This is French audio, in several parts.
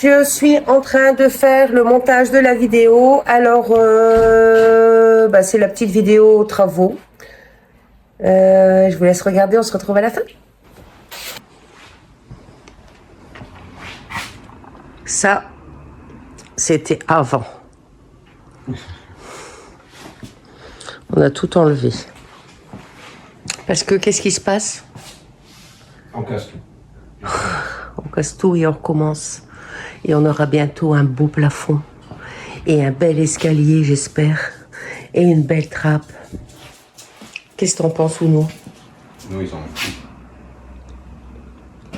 Je suis en train de faire le montage de la vidéo. Alors, c'est la petite vidéo travaux. Je vous laisse regarder, on se retrouve à la fin. Ça, c'était avant. On a tout enlevé. Parce que, qu'est-ce qui se passe? On casse tout. On casse tout et on recommence. Et on aura bientôt un beau plafond. Et un bel escalier, j'espère. Et une belle trappe. Qu'est-ce que t'en penses, Ounou? Nous, ils sont...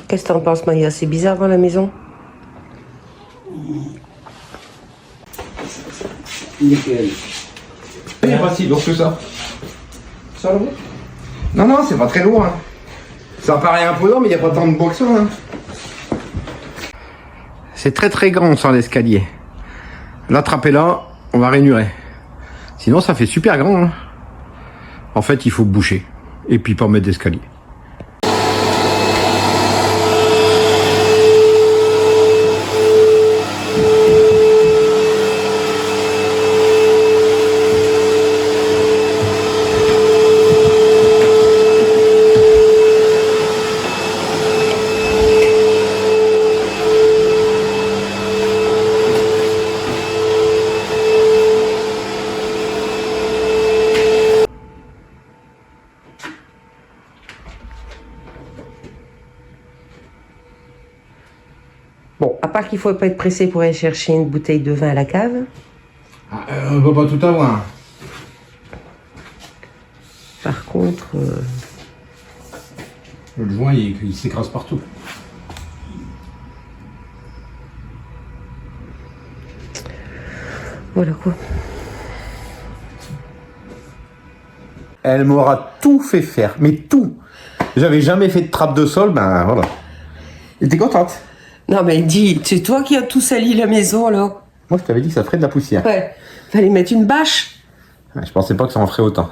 Qu'est-ce que t'en penses, Maya? C'est bizarre dans la maison? Nickel. Il n'est pas si lourd que ça. Ça, le Non, non, c'est pas très lourd. Hein. Ça paraît imposant, mais il n'y a pas tant de bois que ça. Hein. C'est très très grand sur l'escalier. L'attraper là, on va rainurer. Sinon, ça fait super grand. Hein. En fait, il faut boucher. Et puis pas mettre d'escalier. Bon, à part qu'il faut pas être pressé pour aller chercher une bouteille de vin à la cave. Ah, on va pas tout avoir. Par contre... Le joint, il s'écrase partout. Voilà quoi. Elle m'aura tout fait faire, mais tout. J'avais jamais fait de trappe de sol, ben voilà. Et t'es contente? Non mais dis, c'est toi qui as tout sali la maison là. Moi, je t'avais dit que ça ferait de la poussière. Ouais, fallait mettre une bâche. Je pensais pas que ça en ferait autant.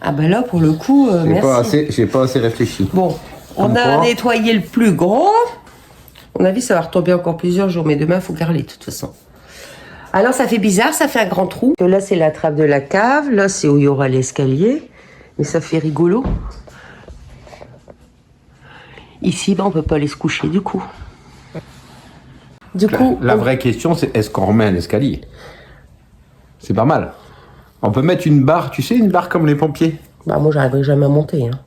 Ah ben là, pour le coup, merci. J'ai pas assez réfléchi. Bon, on a nettoyé le plus gros. À mon avis, ça va retomber encore plusieurs jours, mais demain, il faut carreler de toute façon. Alors, ça fait bizarre, ça fait un grand trou. Là, c'est la trappe de la cave. Là, c'est où il y aura l'escalier. Mais ça fait rigolo. Ici, on peut pas aller se coucher, du coup. La vraie question, c'est est-ce qu'on remet un escalier? C'est pas mal. On peut mettre une barre, tu sais, une barre comme les pompiers. Bah, moi, j'arriverai jamais à monter. Hein.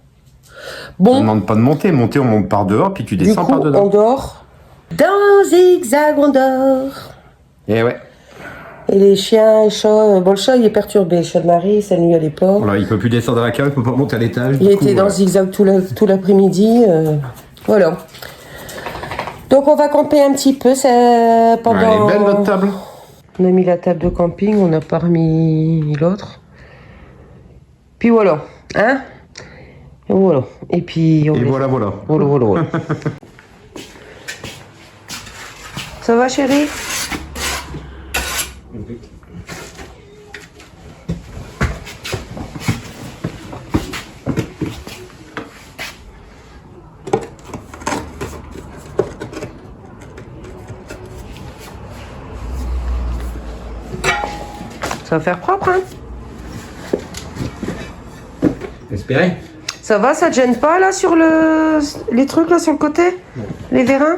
Bon. On ne demande pas de monter. Monter, on monte par dehors, puis tu descends par dedans. On dort. Dans zigzag, on dort. Et ouais. Et les chiens, les chats... Bon, le chat, il est perturbé. Le chat de Marie, sa nuit, elle est pas. Voilà, il peut plus descendre à la cave, il peut pas monter à l'étage. Il était dans zigzag tout l'après-midi. Voilà. Donc, on va camper un petit peu. Pendant... Elle est belle, votre table. On a mis la table de camping, on n'a pas remis l'autre. Puis voilà. Hein? Et voilà. Et puis... Voilà. Voilà. Ça va, chérie? Ça va faire propre, hein? Espérez. Ça va, ça te gêne pas, là, sur les trucs, là, sur le côté? Non. Les vérins?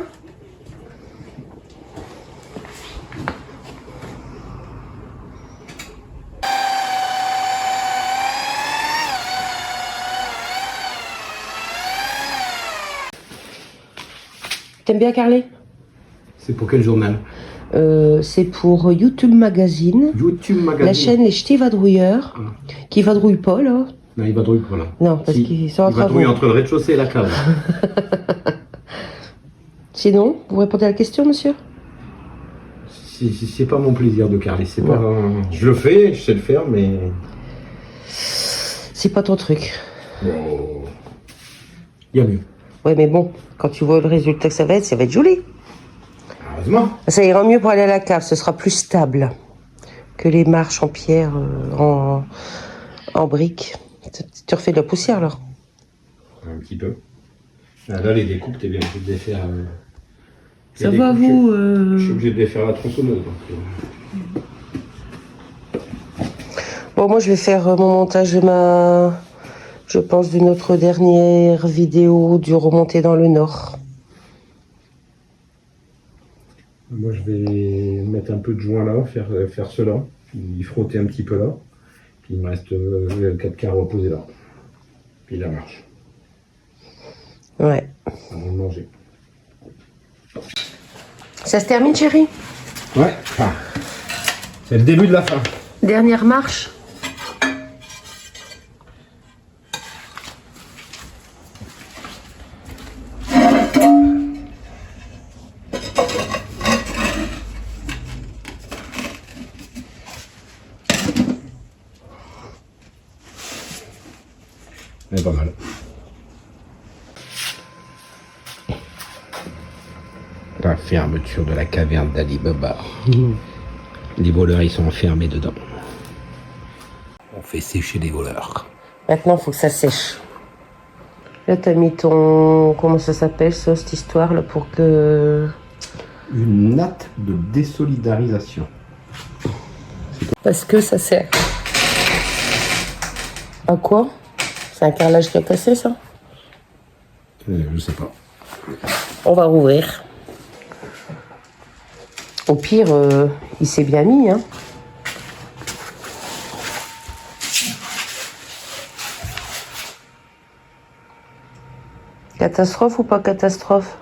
T'aimes bien Carly? C'est pour quel journal? C'est pour YouTube Magazine. YouTube Magazine. La chaîne Les Ch'tis Vadrouilleurs. Qui vadrouillent pas, là. Non, il vadrouille pas, là. Non, parce qu'ils sont en travaux. Il vadrouille entre le rez-de-chaussée et la cave. Sinon, vous répondez à la question, monsieur? C'est pas mon plaisir de carler. C'est pas... Je le fais, je sais le faire, mais... C'est pas ton truc. Oh. Il y a mieux. Ouais, mais bon, quand tu vois le résultat que ça va être joli. Heureusement. Ça ira mieux pour aller à la cave, ce sera plus stable que les marches en pierre, en briques. Tu refais de la poussière, alors? Un petit peu. Là, les découpes, t'es bien obligé de les faire Ça va vous Je suis obligé de les faire à la tronçonneuse. Bon, moi je vais faire mon montage de je pense, de notre dernière vidéo du remonté dans le Nord. Moi je vais mettre un peu de joint là, faire cela, puis frotter un petit peu là. Puis il me reste 4 quarts à poser là. Puis la marche. Ouais. Avant de manger. Ça se termine, chérie? Ouais, enfin, c'est le début de la fin. Dernière marche. Elle est pas mal. La fermeture de la caverne d'Ali Baba. Les voleurs, ils sont enfermés dedans. On fait sécher les voleurs. Maintenant, il faut que ça sèche. Là, t'as mis ton... Comment ça s'appelle, ça, cette histoire, là, pour que... Une natte de désolidarisation. Parce que ça sert... À quoi? C'est un carrelage qui a cassé, ça? Je sais pas. On va rouvrir. Au pire, il s'est bien mis, hein. Catastrophe ou pas catastrophe?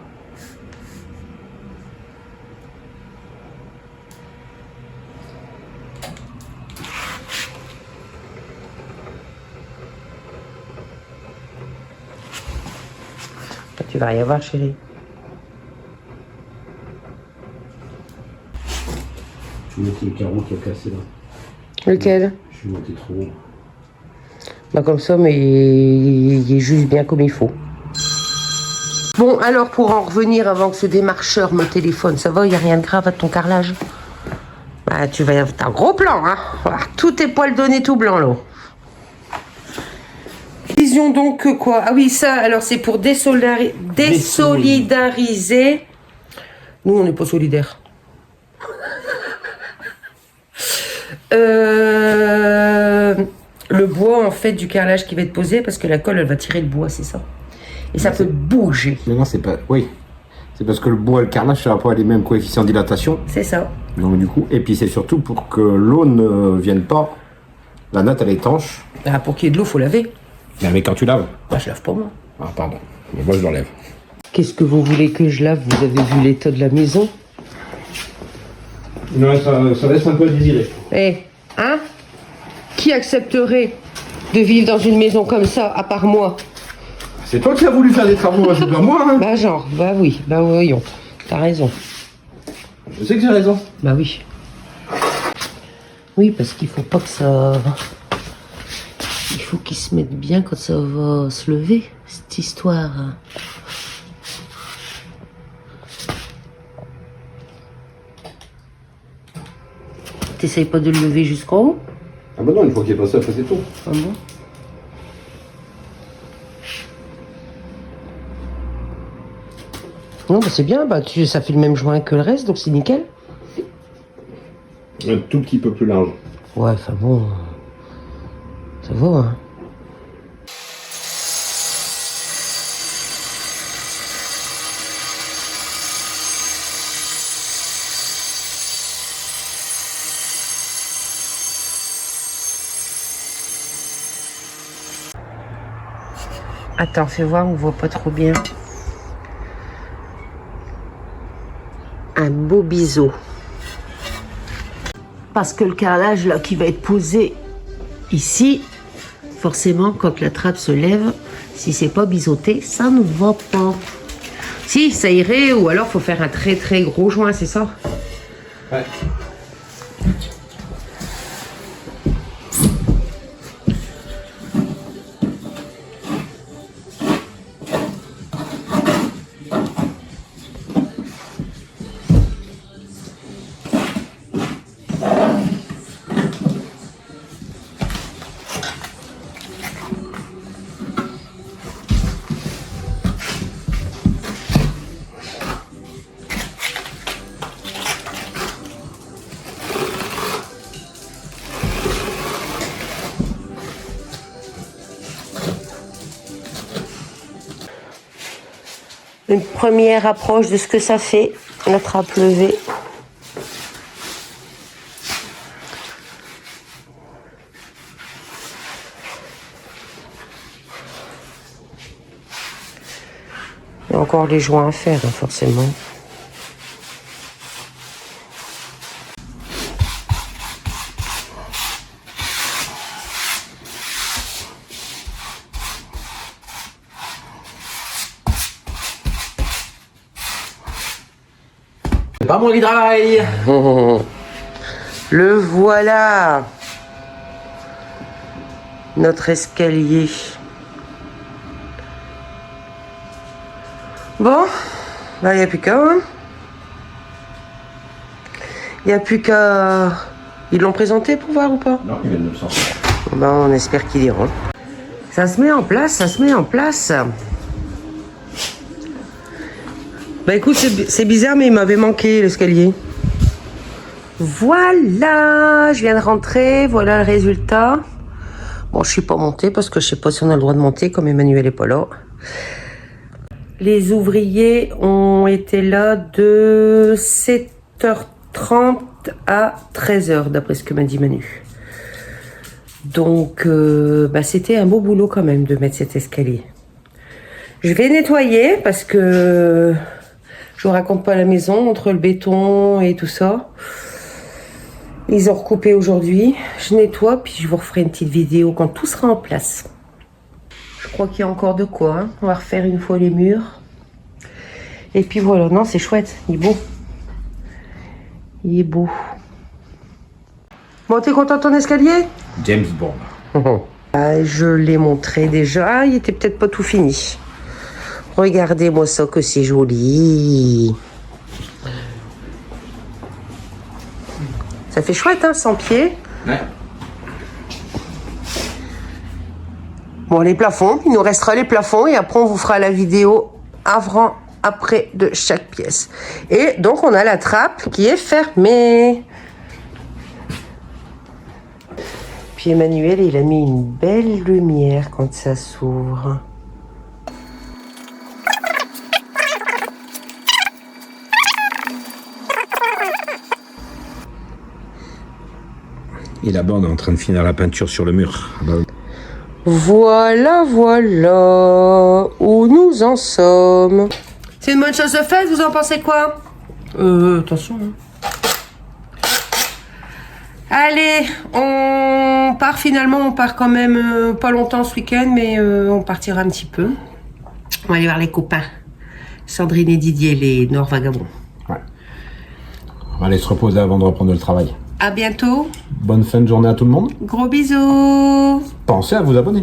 Tu vas rien voir, chérie. Je vais monter le carreau qui a cassé là. Lequel? Je suis monté trop haut. Bah comme ça, mais il est juste bien comme il faut. Bon, alors pour en revenir avant que ce démarcheur me téléphone, ça va, il n'y a rien de grave à ton carrelage? Bah tu vas... T'as un gros plan, hein. Voilà, tout tes poils donnés tout blanc, là. Disons donc que quoi? Ah oui, ça, alors c'est pour désolidariser. Nous, on n'est pas solidaires. Le bois, en fait, du carrelage qui va être posé, parce que la colle, elle va tirer le bois, c'est ça. Et ça peut bouger. Mais non, c'est pas... Oui. C'est parce que le bois et le carrelage, ça n'a pas les mêmes coefficients de dilatation. C'est ça. Donc du coup, et puis c'est surtout pour que l'eau ne vienne pas. La natte, elle est étanche. Ah, pour qu'il y ait de l'eau, faut laver. Mais quand tu laves. Bah, je lave pas, moi. Ah, pardon. Mais moi, je l'enlève. Qu'est-ce que vous voulez que je lave? Vous avez vu l'état de la maison? Non, ça laisse un peu à désirer. Eh, hein? Qui accepterait de vivre dans une maison comme ça, à part moi? C'est toi qui as voulu faire des travaux, c'est pas moi, hein. Bah genre, bah oui, bah voyons. T'as raison. Je sais que j'ai raison. Bah oui. Oui, parce qu'il faut pas que ça... Il faut qu'il se mette bien quand ça va se lever, cette histoire. T'essayes pas de le lever jusqu'en haut? Ah bah non, une fois qu'il est passé, après c'est tout. Ah bon? Non, bah c'est bien, bah ça fait le même joint que le reste, donc c'est nickel. Un tout petit peu plus large. Ouais, enfin bon... Ça va, hein. Attends, fais voir, on voit pas trop bien. Un beau biseau. Parce que le carrelage là qui va être posé ici, forcément quand la trappe se lève, si c'est pas biseauté, ça ne va pas. Si, ça irait, ou alors faut faire un très très gros joint, c'est ça? Ouais. Une première approche de ce que ça fait, la trappe levée. Il y a encore les joints à faire, hein, forcément. C'est pas mon lit de travail. Le voilà. Notre escalier. Bon, là, il n'y a plus qu'à. Hein. Il n'y a plus qu'à... Ils l'ont présenté pour voir ou pas? Non, il vient de le sortir. Ben, on espère qu'ils iront. Ça se met en place, ça se met en place. Bah écoute, c'est bizarre, mais il m'avait manqué l'escalier. Voilà, je viens de rentrer, voilà le résultat. Bon, je suis pas montée parce que je sais pas si on a le droit de monter comme Emmanuel est pas là. Les ouvriers ont été là de 7h30 à 13h, d'après ce que m'a dit Manu. Donc, bah, c'était un beau boulot quand même de mettre cet escalier. Je vais nettoyer parce que je vous raconte pas la maison entre le béton et tout ça. Ils ont recoupé aujourd'hui. Je nettoie puis je vous referai une petite vidéo quand tout sera en place. Je crois qu'il y a encore de quoi. Hein. On va refaire une fois les murs. Et puis voilà, non, c'est chouette. Il est beau. Il est beau. Bon, t'es content de ton escalier? James Bond. Ah, je l'ai montré déjà. Ah, il était peut-être pas tout fini. Regardez-moi ça, que c'est joli. Ça fait chouette, hein, sans pied. Ouais. Bon, les plafonds, il nous restera les plafonds et après on vous fera la vidéo avant, après de chaque pièce. Et donc on a la trappe qui est fermée. Puis Emmanuel, il a mis une belle lumière quand ça s'ouvre. Et là-bas, on est en train de finir la peinture sur le mur. Voilà, voilà où nous en sommes. C'est une bonne chose de faite, vous en pensez quoi? Attention. Hein. Allez, on part finalement, on part quand même pas longtemps ce week-end, mais on partira un petit peu. On va aller voir les copains. Sandrine et Didier, les Nord Vagabonds. Ouais. On va aller se reposer avant de reprendre le travail. À bientôt. Bonne fin de journée à tout le monde. Gros bisous. Pensez à vous abonner.